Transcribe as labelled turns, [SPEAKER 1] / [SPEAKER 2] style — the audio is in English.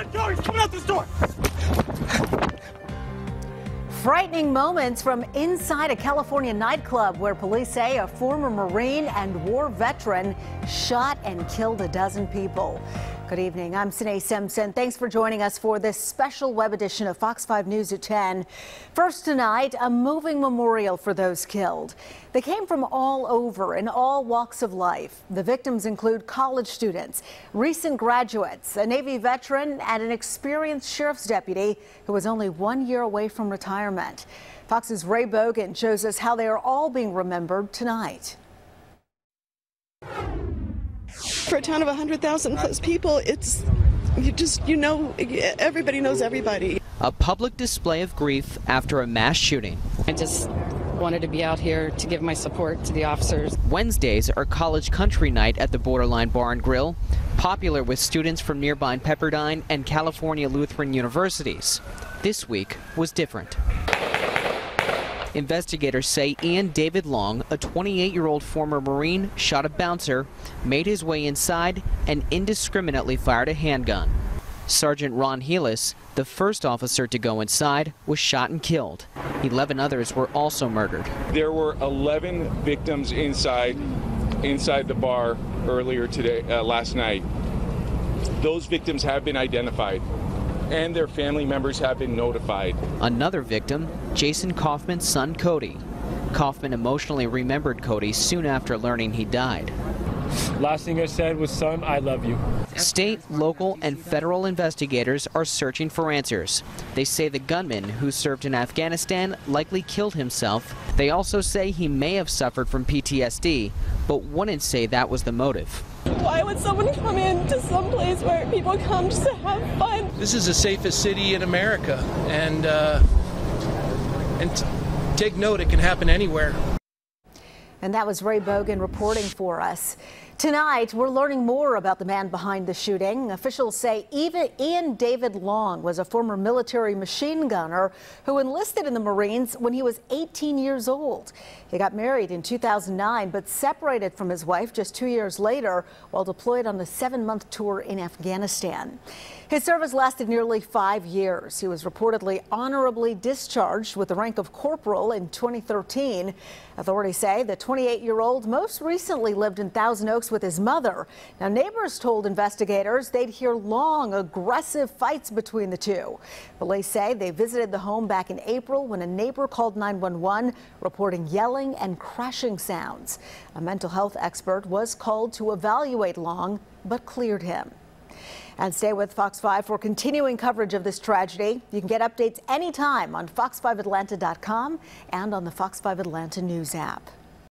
[SPEAKER 1] on, go! He's coming out this door!
[SPEAKER 2] Frightening moments from inside a California nightclub where police say a former Marine and war veteran shot and killed a dozen people. Good evening. I'm Sine Simpson. Thanks for joining us for this special web edition of Fox 5 News at 10. First tonight, a moving memorial for those killed. They came from all over in all walks of life. The victims include college students, recent graduates, a Navy veteran, and an experienced sheriff's deputy who was only 1 year away from retirement. Fox's Ray Bogan shows us how they are all being remembered tonight.
[SPEAKER 3] For a town of 100,000 plus people, it's everybody knows everybody.
[SPEAKER 4] A public display of grief after a mass shooting.
[SPEAKER 5] I just wanted to be out here to give my support to the officers.
[SPEAKER 4] Wednesdays are college country night at the Borderline Bar and Grill, popular with students from nearby Pepperdine and California Lutheran universities. This week was different. Investigators say Ian David Long, a 28-year-old former Marine, shot a bouncer, made his way inside, and indiscriminately fired a handgun. Sergeant Ron Helis, the first officer to go inside, was shot and killed. 11 others were also murdered.
[SPEAKER 6] There were 11 victims inside the bar earlier today, last night. Those victims have been identified, and their family members have been notified.
[SPEAKER 4] Another victim, Jason Kaufman's son Cody. Kaufman emotionally remembered Cody soon after learning he died.
[SPEAKER 7] Last thing I said was, "Son, I love you."
[SPEAKER 4] State, local, and federal investigators are searching for answers. They say the gunman, who served in Afghanistan, likely killed himself. They also say he may have suffered from PTSD, but wouldn't say that was the motive.
[SPEAKER 3] Why would someone come into some place where people come just to have fun?
[SPEAKER 8] This is the safest city in America, and take note, it can happen anywhere.
[SPEAKER 2] And that was Ray Bogan reporting for us. Tonight, we're learning more about the man behind the shooting. Officials say even Ian David Long was a former military machine gunner who enlisted in the Marines when he was 18 years old. He got married in 2009, but separated from his wife just 2 years later while deployed on a 7-month tour in Afghanistan. His service lasted nearly 5 years. He was reportedly honorably discharged with the rank of corporal in 2013. Authorities say the 28-year-old most recently lived in Thousand Oaks with his mother. Now, neighbors told investigators they'd hear long, aggressive fights between the two. Police say they visited the home back in April when a neighbor called 911 reporting yelling and crashing sounds. A mental health expert was called to evaluate Long, but cleared him. And stay with Fox 5 for continuing coverage of this tragedy. You can get updates anytime on fox5atlanta.com and on the Fox 5 Atlanta News app.